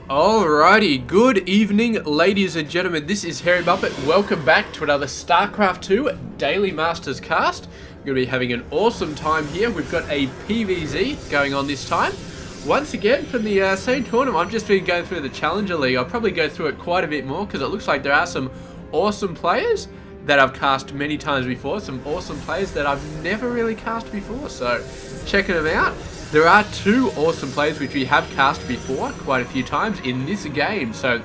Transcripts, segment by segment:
Alrighty, good evening ladies and gentlemen, this is Harry Muppet. Welcome back to another Starcraft 2 Daily Masters cast. We're going to be having an awesome time here. We've got a PvZ going on this time. Once again from the same tournament. I've just been going through the Challenger League. I'll probably go through it quite a bit more because it looks like there are some awesome players that I've cast many times before. Some awesome players that I've never really cast before, so checking them out. There are two awesome players which we have cast before quite a few times in this game, so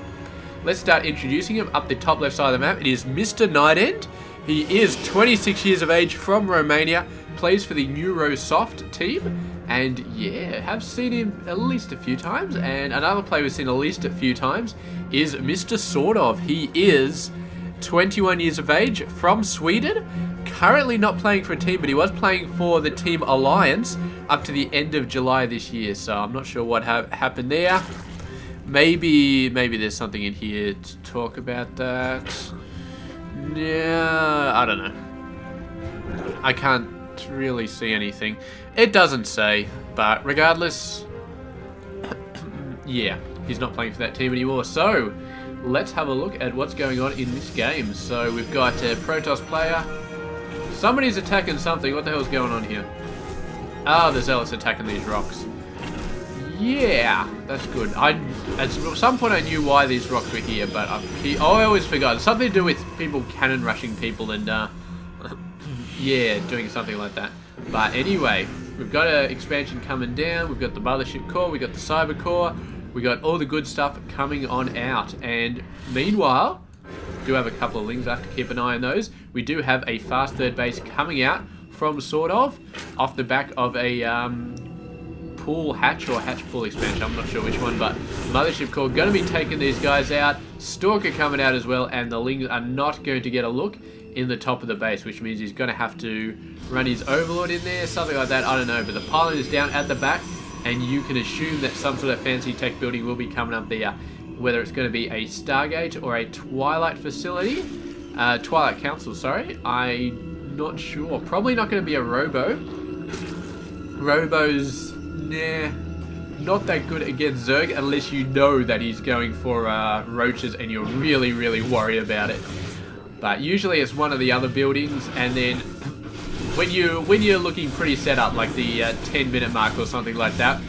let's start introducing him. Up the top left side of the map, it is Mr. NightEnd. He is 26 years of age, from Romania, plays for the SortOf team, and yeah, have seen him at least a few times. And another player we've seen at least a few times is Mr. SortOf. He is 21 years of age, from Sweden, currently not playing for a team, but he was playing for the team Alliance up to the end of July this year, so I'm not sure what happened there. Maybe there's something in here to talk about that. Yeah, I don't know. I can't really see anything. It doesn't say, but regardless, yeah, he's not playing for that team anymore. So let's have a look at what's going on in this game. So we've got a Protoss player. Somebody's attacking something. What the hell's going on here? Ah, the Zealots attacking these rocks. Yeah, that's good. At some point I knew why these rocks were here, but I always forgot. It's something to do with people cannon rushing people and, yeah, doing something like that. But anyway, we've got an expansion coming down. We've got the Mothership Core. We've got the Cyber Core. We got all the good stuff coming on out. And meanwhile, we do have a couple of links. I have to keep an eye on those. We do have a fast third base coming out from SortOf off the back of a pool hatch or hatch pool expansion. I'm not sure which one, but Mothership Core going to be taking these guys out. Stalker coming out as well, and the Lings are not going to get a look in the top of the base, which means he's going to have to run his Overlord in there, something like that. I don't know, but the pylon is down at the back, and you can assume that some sort of fancy tech building will be coming up there, whether it's going to be a Stargate or a Twilight facility, Twilight Council, sorry. I'm not sure. Probably not going to be a Robo. Robo's, nah, not that good against Zerg unless you know that he's going for roaches and you're really, really worried about it. But usually it's one of the other buildings, and then when you're looking pretty set up, like the 10-minute mark or something like that,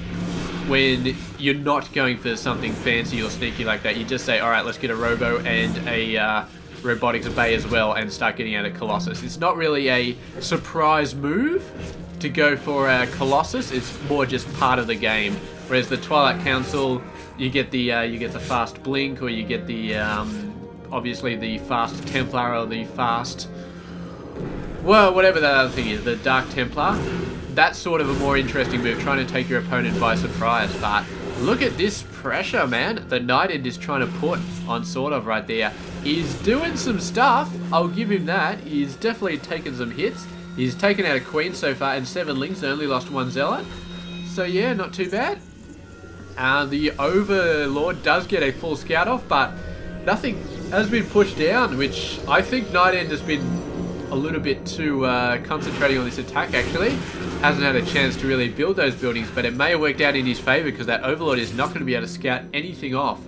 when you're not going for something fancy or sneaky like that, you just say, alright, let's get a Robo and a Robotics Bay as well and start getting out of Colossus. It's not really a surprise move to go for a Colossus, it's more just part of the game. Whereas the Twilight Council, you get the fast blink, or you get the obviously the fast Templar, or the fast, well, whatever that other thing is, the Dark Templar. That's sort of a more interesting move, trying to take your opponent by surprise. But look at this pressure, man. The NightEnd is trying to put on SortOf right there. He's doing some stuff, I'll give him that. He's definitely taken some hits. He's taken out a Queen so far and 7 Lings, only lost 1 Zealot. So yeah, not too bad. The Overlord does get a full scout off, but nothing has been pushed down, which I think NightEnd has been a little bit too concentrating on this attack, actually. Hasn't had a chance to really build those buildings, but it may have worked out in his favor because that Overlord is not going to be able to scout anything off.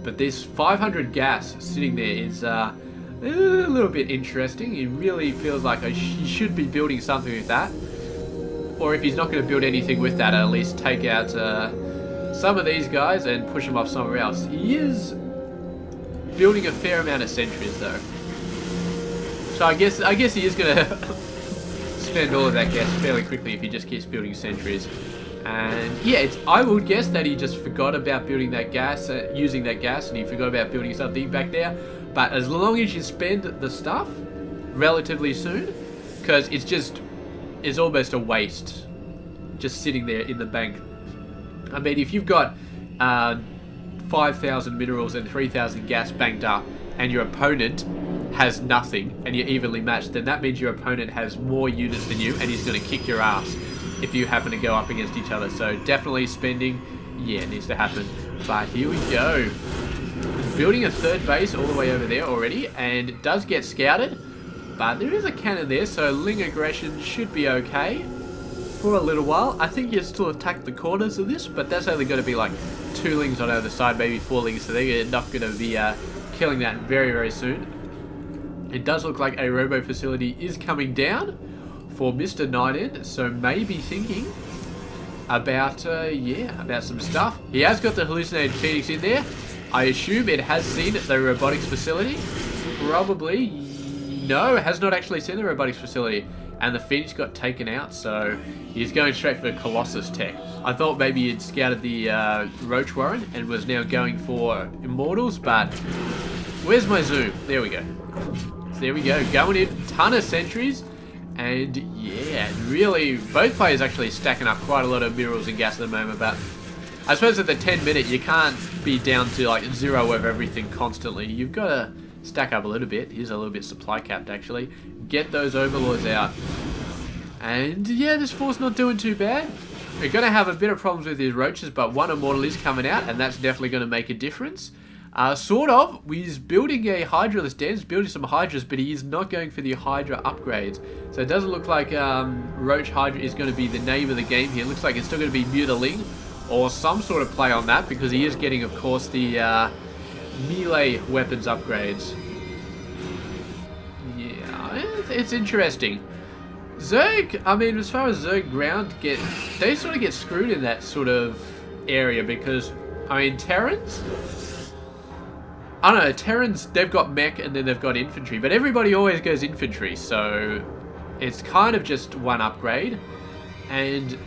But this 500 gas sitting there is a little bit interesting. It really feels like he should be building something with that. Or if he's not going to build anything with that, at least take out some of these guys and push them off somewhere else. He is building a fair amount of sentries though. So I guess he is going to spend all of that gas fairly quickly if he just keeps building sentries. And yeah, I would guess that he just forgot about building that gas, using that gas, and he forgot about building something back there. But as long as you spend the stuff relatively soon, because it's almost a waste just sitting there in the bank. I mean, if you've got 5,000 minerals and 3,000 gas banked up, and your opponent has nothing, and you're evenly matched, then that means your opponent has more units than you, and he's going to kick your ass if you happen to go up against each other. So definitely spending, yeah, needs to happen. But here we go. Building a third base all the way over there already, and it does get scouted, but there is a cannon there, so Ling aggression should be okay for a little while. I think you still attack the corners of this, but that's only going to be like 2 Lings on either side, maybe 4 Lings, so they're not going to be killing that very, very soon. It does look like a robo facility is coming down for Mr. NightEnd, so maybe thinking about, yeah, about some stuff. He has got the hallucinated Phoenix in there. I assume it has seen the robotics facility. Probably, no, it has not actually seen the robotics facility. And the Phoenix got taken out, so he's going straight for Colossus tech. I thought maybe he'd scouted the Roach Warren and was now going for Immortals, but where's my zoom? There we go. So there we go, going in, ton of sentries. And yeah, really, both players actually stacking up quite a lot of minerals and gas at the moment, but I suppose at the 10-minute, you can't be down to like 0 of everything constantly. You've got to stack up a little bit. Here's a little bit supply capped, actually. Get those overlords out. And yeah, this force not doing too bad. We're going to have a bit of problems with his roaches, but one immortal is coming out, and that's definitely going to make a difference. SortOf, he's building a Hydra this day. He's building some Hydras, but he is not going for the Hydra upgrades. So it doesn't look like Roach Hydra is going to be the name of the game here. It looks like it's still going to be Mutiling or some sort of play on that, because he is getting, of course, the melee weapons upgrades. Yeah, it's interesting. Zerg, I mean, as far as Zerg ground they sort of get screwed in that sort of area, because, I mean, Terrans, I don't know, Terrans, they've got mech and then they've got infantry, but everybody always goes infantry, so it's kind of just one upgrade. And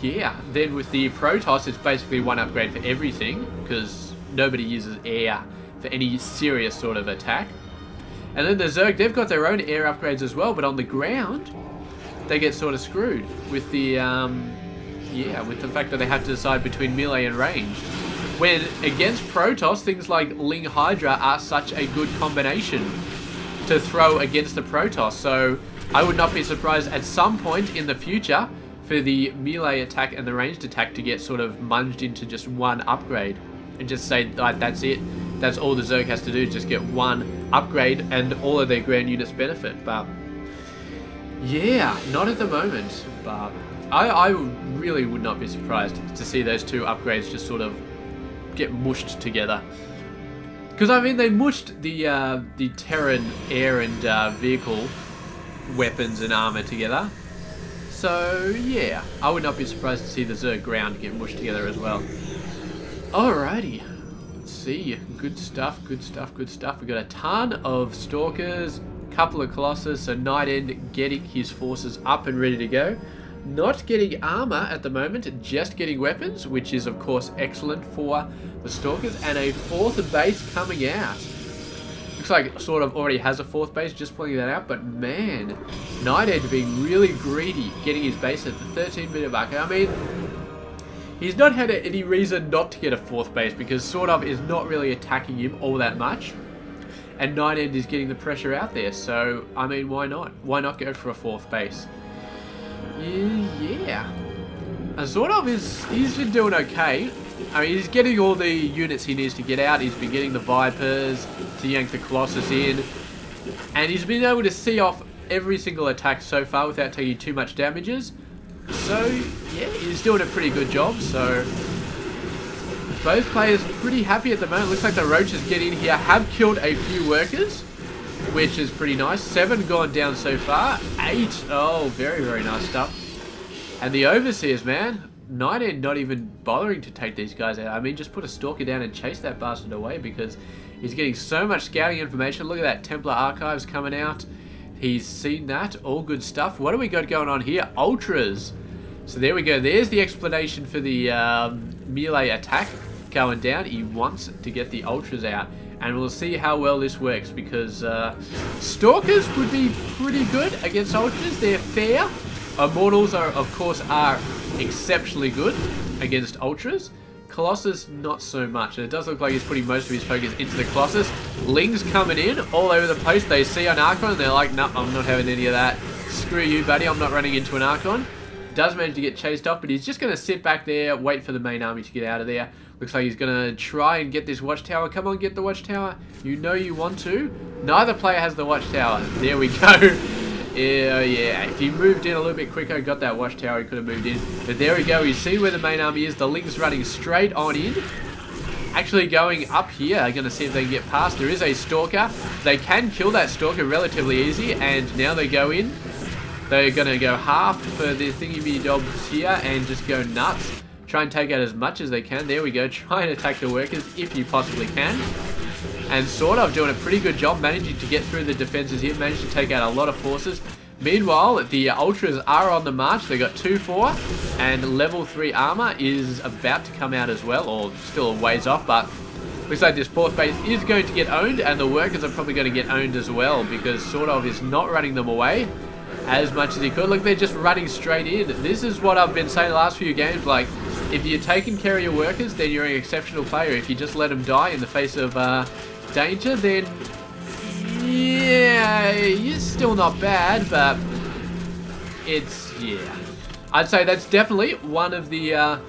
yeah, then with the Protoss, it's basically one upgrade for everything, because nobody uses air for any serious sort of attack. And then the Zerg, they've got their own air upgrades as well, but on the ground, they get sort of screwed with the, yeah, with the fact that they have to decide between melee and ranged. When against Protoss, things like Ling Hydra are such a good combination to throw against the Protoss. So I would not be surprised at some point in the future for the melee attack and the ranged attack to get sort of munged into just one upgrade. And just say, like, that's it. That's all the Zerg has to do, just get one upgrade and all of their ground units benefit. But yeah, not at the moment. But I really would not be surprised to see those 2 upgrades just sort of get mushed together. Because I mean, they mushed the Terran air and vehicle weapons and armor together. So yeah, I would not be surprised to see the Zerg ground get mushed together as well. Alrighty, let's see. Good stuff, good stuff, good stuff. We've got a ton of Stalkers, couple of Colossus, so NightEnd getting his forces up and ready to go. Not getting armor at the moment, just getting weapons, which is of course excellent for the Stalkers, and a 4th base coming out. Looks like SortOf already has a 4th base, just pointing that out, but man, NightEnd being really greedy, getting his base at the 13-minute mark. I mean, he's not had any reason not to get a 4th base, because SortOf is not really attacking him all that much, and NightEnd is getting the pressure out there, so I mean, why not? Why not go for a 4th base? Yeah. SortOf he's been doing okay. I mean, he's getting all the units he needs to get out. He's been getting the Vipers to yank the Colossus in. And he's been able to see off every single attack so far without taking too much damages. So, yeah, he's doing a pretty good job. So, both players pretty happy at the moment. Looks like the Roaches get in here, have killed a few workers, which is pretty nice. 7 gone down so far. 8. Oh, very, very nice stuff. And the Overseers, man. NightEnd not even bothering to take these guys out. I mean, just put a Stalker down and chase that bastard away, because he's getting so much scouting information. Look at that. Templar Archives coming out. He's seen that. All good stuff. What do we got going on here? Ultras. So there we go. There's the explanation for the melee attack going down. He wants to get the Ultras out. And we'll see how well this works, because Stalkers would be pretty good against Ultras. They're fair. Immortals are, of course, are exceptionally good against Ultras. Colossus, not so much. And it does look like he's putting most of his focus into the Colossus. Lings coming in all over the place. They see an Archon and they're like, no, I'm not having any of that. Screw you, buddy. I'm not running into an Archon. Does manage to get chased off, but he's just going to sit back there, wait for the main army to get out of there. Looks like he's going to try and get this watchtower. Come on, get the watchtower. You know you want to. Neither player has the watchtower. There we go. Yeah, if he moved in a little bit quicker, got that watchtower, he could have moved in. But there we go, he's seen where the main army is. The Ling's running straight on in. Actually going up here, going to see if they can get past. There is a Stalker. They can kill that Stalker relatively easy, and now they go in. They're going to go half for the thingy-me-dobs here and just go nuts. Try and take out as much as they can. There we go, try and attack the workers if you possibly can. And SortOf doing a pretty good job managing to get through the defenses here, managed to take out a lot of forces. Meanwhile, the Ultras are on the march. They got 2-4, and level 3 armor is about to come out as well, or still a ways off, but looks like this 4th base is going to get owned, and the workers are probably going to get owned as well, because SortOf is not running them away as much as he could. Look, they're just running straight in. This is what I've been saying the last few games, like, if you're taking care of your workers, then you're an exceptional player. If you just let them die in the face of danger, then yeah, you're still not bad, but it's, yeah. I'd say that's definitely one of the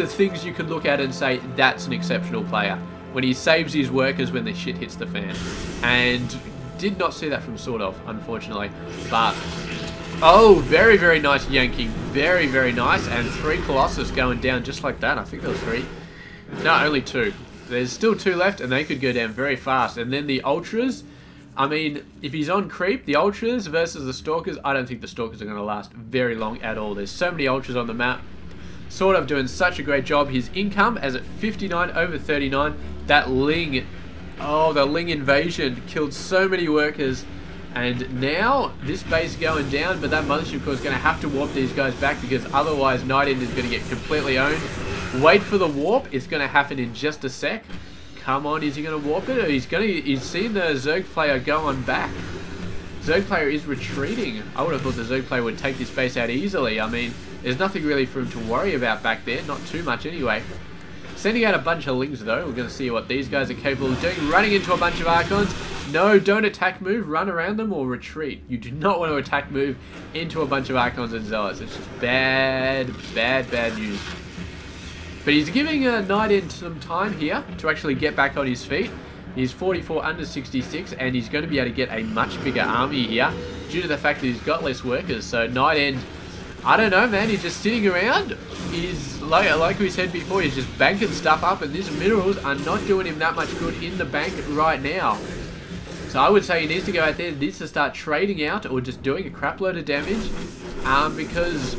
things you can look at and say that's an exceptional player. When he saves his workers when the shit hits the fan. And did not see that from SortOf, unfortunately. But oh, very, very nice yanking. Very, very nice. And 3 Colossus going down just like that. I think there was 3. No, only 2. There's still 2 left, and they could go down very fast. And then the Ultras, I mean, if he's on creep, the Ultras versus the Stalkers, I don't think the Stalkers are going to last very long at all. There's so many Ultras on the map. SortOf doing such a great job. His income as at 59 over 39. That Ling, oh, the Ling invasion killed so many workers. And now this base going down, but that mothership core is going to have to warp these guys back, because otherwise NightEnd is going to get completely owned. Wait for the warp. It's going to happen in just a sec. Come on, is he going to warp it? Or he's seen the Zerg player go on back. Zerg player is retreating. I would have thought the Zerg player would take this base out easily. I mean, there's nothing really for him to worry about back there. Not too much anyway. Sending out a bunch of Lings though. We're going to see what these guys are capable of doing. Running into a bunch of Archons. No, don't attack move. Run around them or retreat. You do not want to attack move into a bunch of Archons and Zealots. It's just bad, bad, bad news. But he's giving NightEnd some time here to actually get back on his feet. He's 44 under 66, and he's going to be able to get a much bigger army here due to the fact that he's got less workers. So NightEnd, I don't know, man, he's just sitting around. He's, like we said before, he's just banking stuff up, and these minerals are not doing him that much good in the bank right now. So I would say he needs to go out there, needs to start trading out or just doing a crap load of damage, because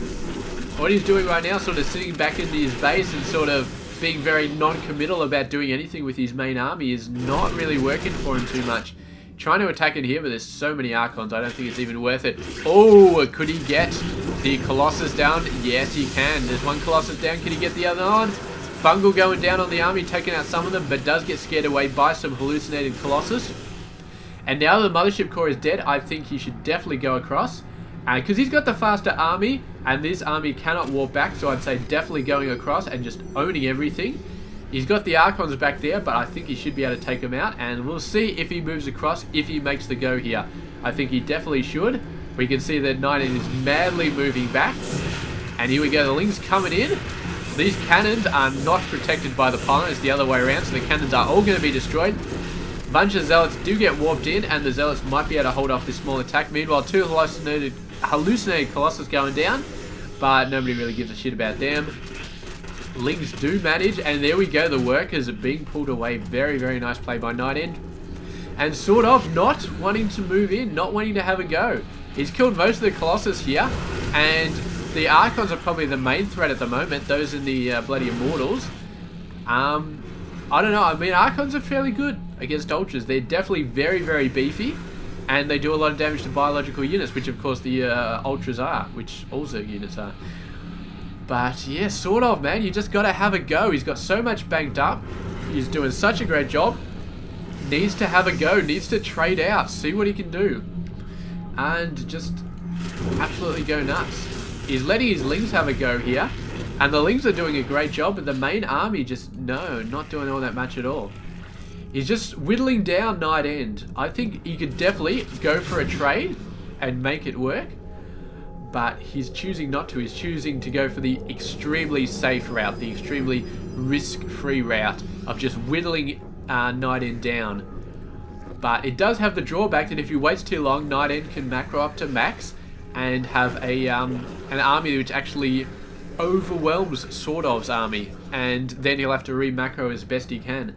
what he's doing right now, sort of sitting back into his base and sort of being very non-committal about doing anything with his main army, is not really working for him too much. Trying to attack in here, but there's so many Archons, I don't think it's even worth it. Oh, could he get the Colossus down? Yes, he can. There's one Colossus down. Can he get the other on? Fungal going down on the army, taking out some of them, but does get scared away by some hallucinated Colossus. And now the Mothership Core is dead, I think he should definitely go across. Because he's got the faster army, and this army cannot warp back, so I'd say definitely going across and just owning everything. He's got the Archons back there, but I think he should be able to take them out, and we'll see if he moves across, if he makes the go here. I think he definitely should. We can see that NightEnd is madly moving back. And here we go, the Ling's coming in. These cannons are not protected by the pylon, it's the other way around, so the cannons are all going to be destroyed. A bunch of Zealots do get warped in, and the Zealots might be able to hold off this small attack. Meanwhile, 2 hallucinated Colossus going down, but nobody really gives a shit about them. Lings do manage, and there we go, the workers are being pulled away. Very, very nice play by NightEnd. And SortOf not wanting to move in, not wanting to have a go. He's killed most of the Colossus here, and the Archons are probably the main threat at the moment, those in the bloody Immortals. I don't know, I mean, Archons are fairly good against Ultras. They're definitely very, very beefy, and they do a lot of damage to biological units, which of course the Ultras are, which all Zerg units are. But yeah, SortOf, man, you just got to have a go. He's got so much banked up. He's doing such a great job. Needs to have a go, needs to trade out, see what he can do. And just absolutely go nuts. He's letting his Lings have a go here. And the Lings are doing a great job, but the main army just, no, not doing all that much at all. He's just whittling down NightEnd. I think he could definitely go for a trade and make it work. But he's choosing not to. He's choosing to go for the extremely safe route, the extremely risk-free route of just whittling NightEnd down. But it does have the drawback that if you wait too long, NightEnd can macro up to max and have a an army which actually overwhelms SortOf's army, and then he'll have to re-macro as best he can.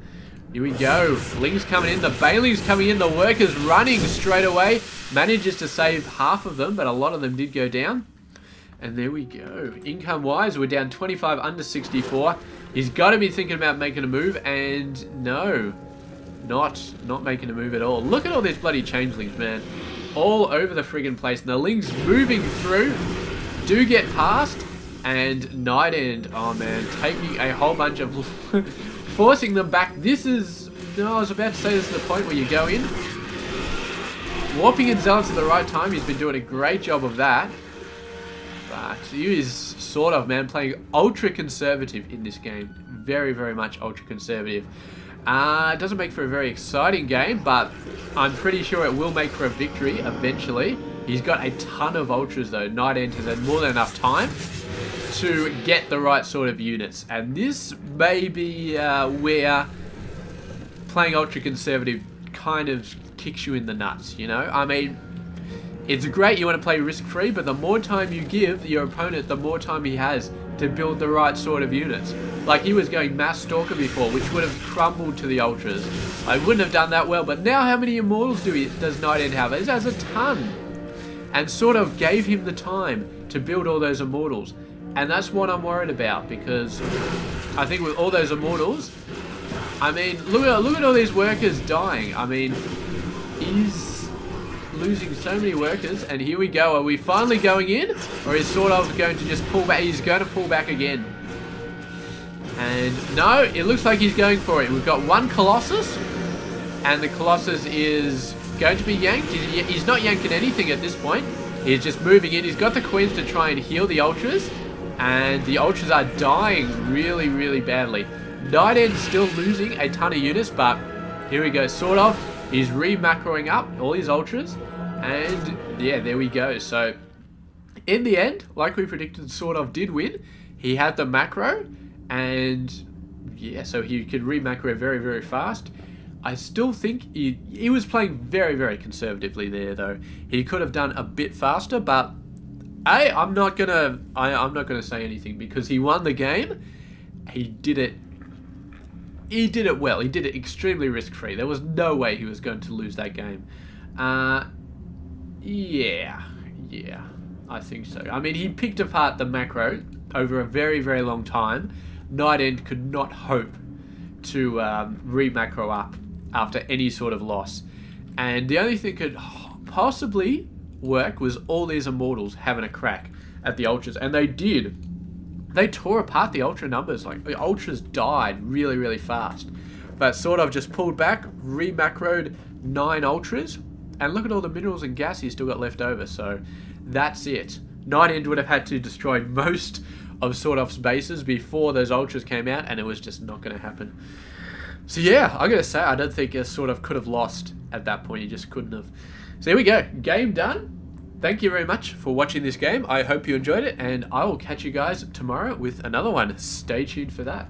Here we go. Ling's coming in. The Bailey's coming in. The Worker's running straight away. Manages to save half of them, but a lot of them did go down. And there we go. Income-wise, we're down 25 under 64. He's got to be thinking about making a move, and no. Not making a move at all. Look at all these bloody changelings, man. All over the friggin' place. And the Ling's moving through. Do get past. And NightEnd, oh man, taking a whole bunch of... forcing them back. This is... No, I was about to say this is the point where you go in. Warping in Zealots at the right time. He's been doing a great job of that. But he is sort of, man, playing ultra conservative in this game. Very, very much ultra conservative. It doesn't make for a very exciting game, but I'm pretty sure it will make for a victory eventually. He's got a ton of ultras though. NightEnd has had more than enough time to get the right sort of units, and this may be where playing ultra conservative kind of kicks you in the nuts, you know? I mean, it's great you want to play risk-free, but the more time you give your opponent, the more time he has to build the right sort of units. Like, he was going Mass Stalker before, which would have crumbled to the ultras. I wouldn't have done that well, but now how many Immortals does NightEnd have? He has a ton, and sort of gave him the time to build all those Immortals. And that's what I'm worried about, because I think with all those Immortals, I mean, look at all these workers dying. I mean, he's losing so many workers, and here we go. Are we finally going in, or is SortOf going to just pull back? He's going to pull back again. And no, it looks like he's going for it. We've got one Colossus, and the Colossus is going to be yanked. He's not yanking anything at this point. He's just moving in. He's got the Queens to try and heal the Ultras, and the Ultras are dying really, really badly. NightEnd's still losing a ton of units, but here we go. SortOf is re-macroing up all his Ultras, and yeah, there we go. So in the end, like we predicted, SortOf did win. He had the macro, and yeah, so he could re-macro very, very fast. I still think he was playing very, very conservatively there, though. He could have done a bit faster, but I'm not gonna say anything, because he won the game. He did it well. He did it extremely risk-free. There was no way he was going to lose that game. Yeah, I think so. I mean, he picked apart the macro over a very, very long time. NightEnd could not hope to re-macro up after any sort of loss. And the only thing could possibly work was all these Immortals having a crack at the Ultras. And they did. They tore apart the Ultra numbers. Like, the Ultras died really, really fast. But SortOf just pulled back, re-macroed 9 Ultras. And look at all the minerals and gas he's still got left over. So that's it. NightEnd would have had to destroy most of SortOf's bases before those Ultras came out, and it was just not going to happen. So yeah, I gotta say, I don't think SortOf could have lost at that point. He just couldn't have. So here we go. Game done. Thank you very much for watching this game. I hope you enjoyed it, and I will catch you guys tomorrow with another one. Stay tuned for that.